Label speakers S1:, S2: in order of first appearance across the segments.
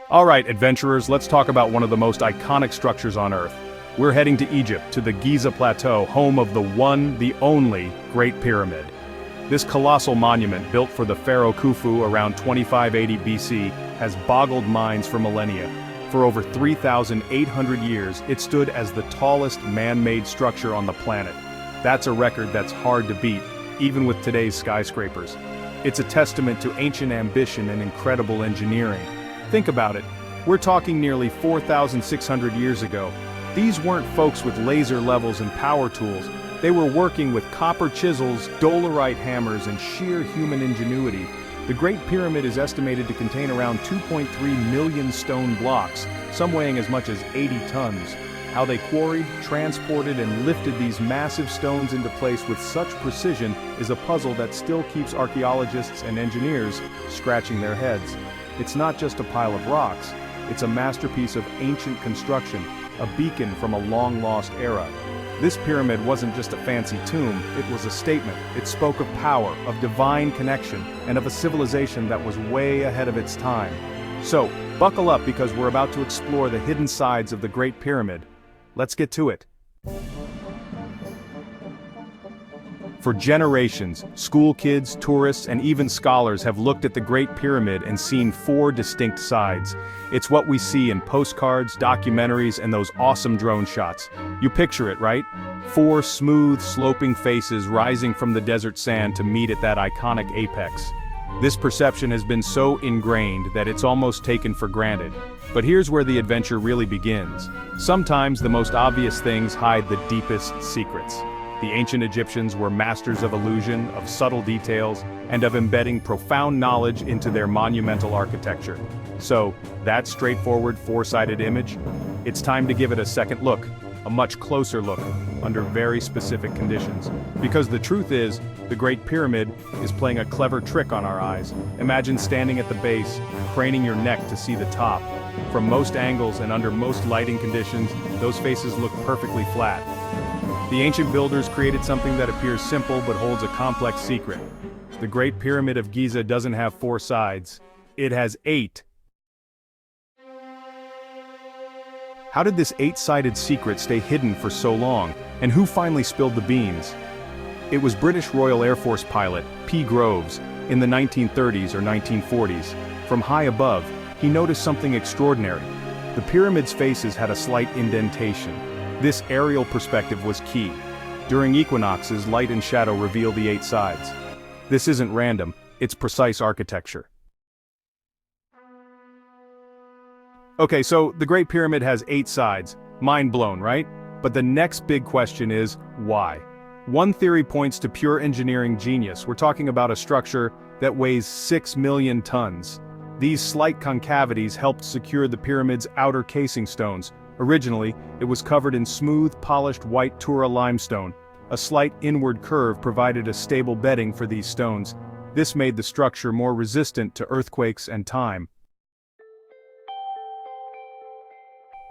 S1: Alright, adventurers, let's talk about one of the most iconic structures on Earth. We're heading to Egypt, to the Giza Plateau, home of the one, the only, Great Pyramid. This colossal monument, built for the pharaoh Khufu around 2580 BC, has boggled minds for millennia. For over 3,800 years, it stood as the tallest man-made structure on the planet. That's a record that's hard to beat, even with today's skyscrapers. It's a testament to ancient ambition and incredible engineering. Think about it. We're talking nearly 4,600 years ago. These weren't folks with laser levels and power tools. They were working with copper chisels, dolerite hammers, and sheer human ingenuity. The Great Pyramid is estimated to contain around 2.3 million stone blocks, some weighing as much as 80 tons. How they quarried, transported, and lifted these massive stones into place with such precision is a puzzle that still keeps archaeologists and engineers scratching their heads. It's not just a pile of rocks, it's a masterpiece of ancient construction, a beacon from a long-lost era. This pyramid wasn't just a fancy tomb, it was a statement. It spoke of power, of divine connection, and of a civilization that was way ahead of its time. So, buckle up because we're about to explore the hidden sides of the Great Pyramid. Let's get to it. For generations, school kids, tourists, and even scholars have looked at the Great Pyramid and seen four distinct sides. It's what we see in postcards, documentaries, and those awesome drone shots. You picture it, right? Four smooth, sloping faces rising from the desert sand to meet at that iconic apex. This perception has been so ingrained that it's almost taken for granted. But here's where the adventure really begins. Sometimes the most obvious things hide the deepest secrets. The ancient Egyptians were masters of illusion, of subtle details, and of embedding profound knowledge into their monumental architecture. So, that straightforward four-sided image? It's time to give it a second look, a much closer look, under very specific conditions. Because the truth is, the Great Pyramid is playing a clever trick on our eyes. Imagine standing at the base, craning your neck to see the top. From most angles and under most lighting conditions, those faces look perfectly flat. The ancient builders created something that appears simple but holds a complex secret. The Great Pyramid of Giza doesn't have four sides. It has 8. How did this 8-sided secret stay hidden for so long, and who finally spilled the beans? It was British Royal Air Force pilot P. Groves in the 1930s or 1940s. From high above, he noticed something extraordinary. The pyramid's faces had a slight indentation. This aerial perspective was key. During equinoxes, light and shadow reveal the 8 sides. This isn't random, it's precise architecture. Okay, so the Great Pyramid has 8 sides. Mind blown, right? But the next big question is, why? One theory points to pure engineering genius. We're talking about a structure that weighs 6 million tons. These slight concavities helped secure the pyramid's outer casing stones. Originally, it was covered in smooth, polished white Tura limestone. A slight inward curve provided a stable bedding for these stones. This made the structure more resistant to earthquakes and time.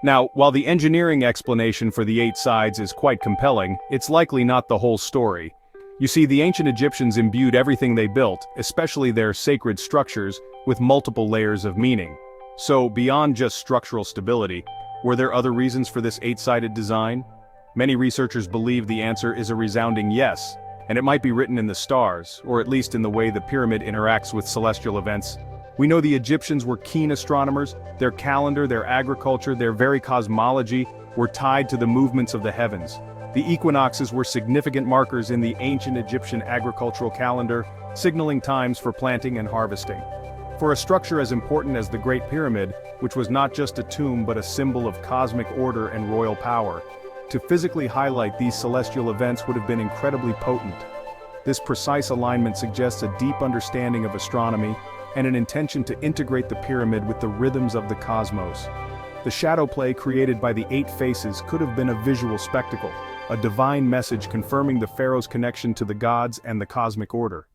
S1: Now, while the engineering explanation for the 8 sides is quite compelling, it's likely not the whole story. You see, the ancient Egyptians imbued everything they built, especially their sacred structures, with multiple layers of meaning. So, beyond just structural stability, were there other reasons for this 8-sided design? Many researchers believe the answer is a resounding yes, and it might be written in the stars, or at least in the way the pyramid interacts with celestial events. We know the Egyptians were keen astronomers. Their calendar, their agriculture, their very cosmology were tied to the movements of the heavens. The equinoxes were significant markers in the ancient Egyptian agricultural calendar, signaling times for planting and harvesting. For a structure as important as the Great Pyramid, which was not just a tomb but a symbol of cosmic order and royal power, to physically highlight these celestial events would have been incredibly potent. This precise alignment suggests a deep understanding of astronomy and an intention to integrate the pyramid with the rhythms of the cosmos. The shadow play created by the 8 faces could have been a visual spectacle, a divine message confirming the pharaoh's connection to the gods and the cosmic order.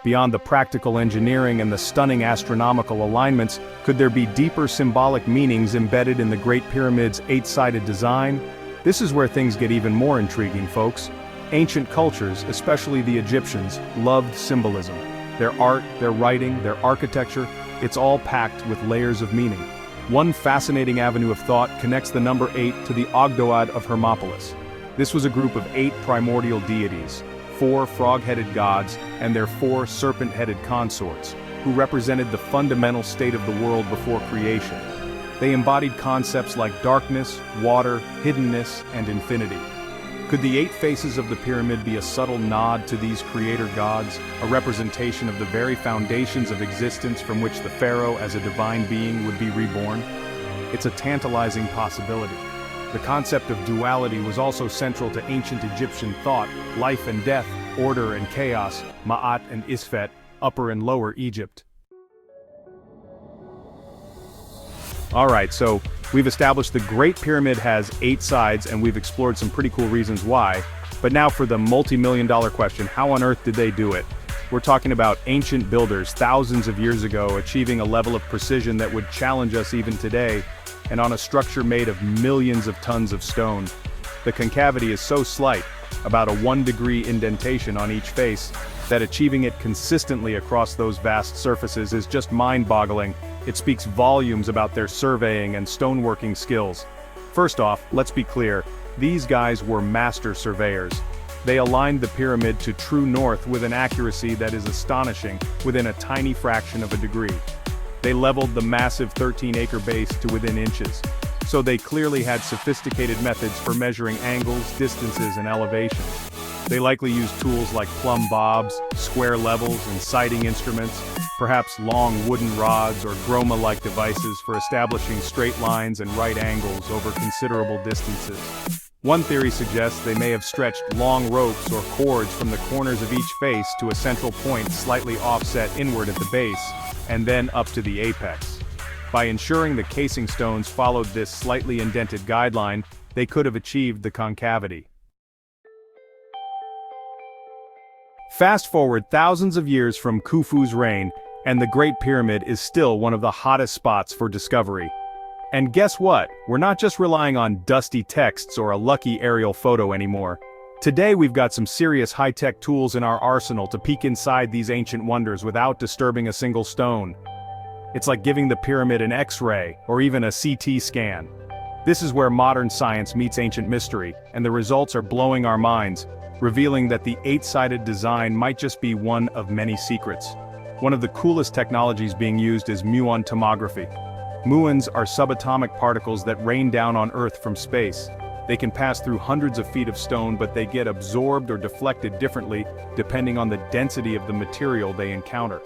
S1: Beyond the practical engineering and the stunning astronomical alignments, could there be deeper symbolic meanings embedded in the Great Pyramid's 8-sided design? This is where things get even more intriguing, folks. Ancient cultures, especially the Egyptians, loved symbolism. Their art, their writing, their architecture, it's all packed with layers of meaning. One fascinating avenue of thought connects the number 8 to the Ogdoad of Hermopolis. This was a group of 8 primordial deities, 4 frog-headed gods, and their 4 serpent-headed consorts, who represented the fundamental state of the world before creation. They embodied concepts like darkness, water, hiddenness, and infinity. Could the 8 faces of the pyramid be a subtle nod to these creator gods, a representation of the very foundations of existence from which the pharaoh as a divine being would be reborn? It's a tantalizing possibility. The concept of duality was also central to ancient Egyptian thought: life and death, order and chaos, Ma'at and Isfet, Upper and Lower Egypt. Alright, so we've established the Great Pyramid has 8 sides, and we've explored some pretty cool reasons why. But now for the multi-million-dollar question: how on earth did they do it? We're talking about ancient builders thousands of years ago achieving a level of precision that would challenge us even today, and on a structure made of millions of tons of stone. The concavity is so slight, about a 1-degree indentation on each face, that achieving it consistently across those vast surfaces is just mind-boggling. It speaks volumes about their surveying and stoneworking skills. First off, let's be clear, these guys were master surveyors. They aligned the pyramid to true north with an accuracy that is astonishing, within a tiny fraction of a degree. They leveled the massive 13-acre base to within inches. So they clearly had sophisticated methods for measuring angles, distances, and elevations. They likely used tools like plumb bobs, square levels, and sighting instruments, perhaps long wooden rods or groma-like devices for establishing straight lines and right angles over considerable distances. One theory suggests they may have stretched long ropes or cords from the corners of each face to a central point slightly offset inward at the base, and then up to the apex. By ensuring the casing stones followed this slightly indented guideline, they could have achieved the concavity. Fast forward thousands of years from Khufu's reign, and the Great Pyramid is still one of the hottest spots for discovery. And guess what? We're not just relying on dusty texts or a lucky aerial photo anymore. Today we've got some serious high-tech tools in our arsenal to peek inside these ancient wonders without disturbing a single stone. It's like giving the pyramid an X-ray, or even a CT scan. This is where modern science meets ancient mystery, and the results are blowing our minds, revealing that the 8-sided design might just be one of many secrets. One of the coolest technologies being used is muon tomography. Muons are subatomic particles that rain down on Earth from space. They can pass through hundreds of feet of stone, but they get absorbed or deflected differently depending on the density of the material they encounter.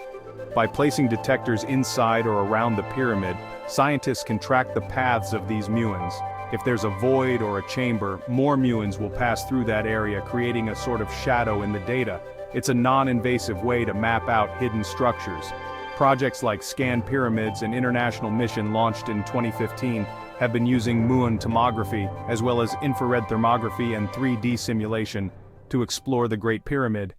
S1: By placing detectors inside or around the pyramid, scientists can track the paths of these muons. If there's a void or a chamber, more muons will pass through that area, creating a sort of shadow in the data. It's a non-invasive way to map out hidden structures. Projects like Scan Pyramids, an international mission launched in 2015, have been using muon tomography, as well as infrared thermography and 3D simulation, to explore the Great Pyramid.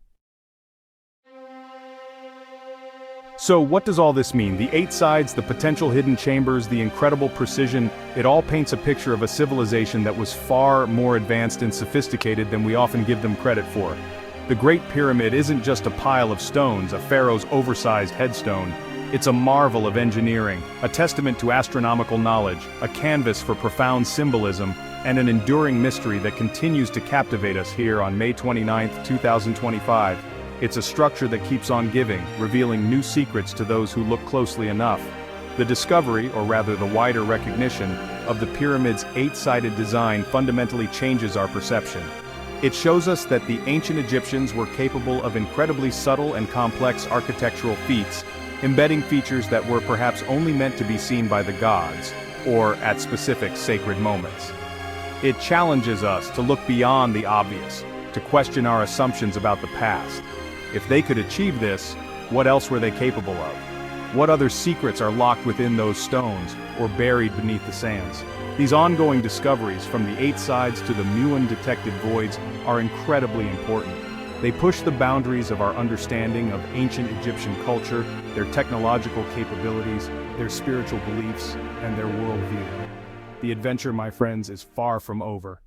S1: So what does all this mean? The 8 sides, the potential hidden chambers, the incredible precision, it all paints a picture of a civilization that was far more advanced and sophisticated than we often give them credit for. The Great Pyramid isn't just a pile of stones, a pharaoh's oversized headstone. It's a marvel of engineering, a testament to astronomical knowledge, a canvas for profound symbolism, and an enduring mystery that continues to captivate us here on May 29, 2025. It's a structure that keeps on giving, revealing new secrets to those who look closely enough. The discovery, or rather the wider recognition, of the pyramid's 8-sided design fundamentally changes our perception. It shows us that the ancient Egyptians were capable of incredibly subtle and complex architectural feats, embedding features that were perhaps only meant to be seen by the gods, or at specific sacred moments. It challenges us to look beyond the obvious, to question our assumptions about the past. If they could achieve this, what else were they capable of? What other secrets are locked within those stones, or buried beneath the sands? These ongoing discoveries, from the 8 sides to the muon-detected voids, are incredibly important. They push the boundaries of our understanding of ancient Egyptian culture, their technological capabilities, their spiritual beliefs, and their worldview. The adventure, my friends, is far from over.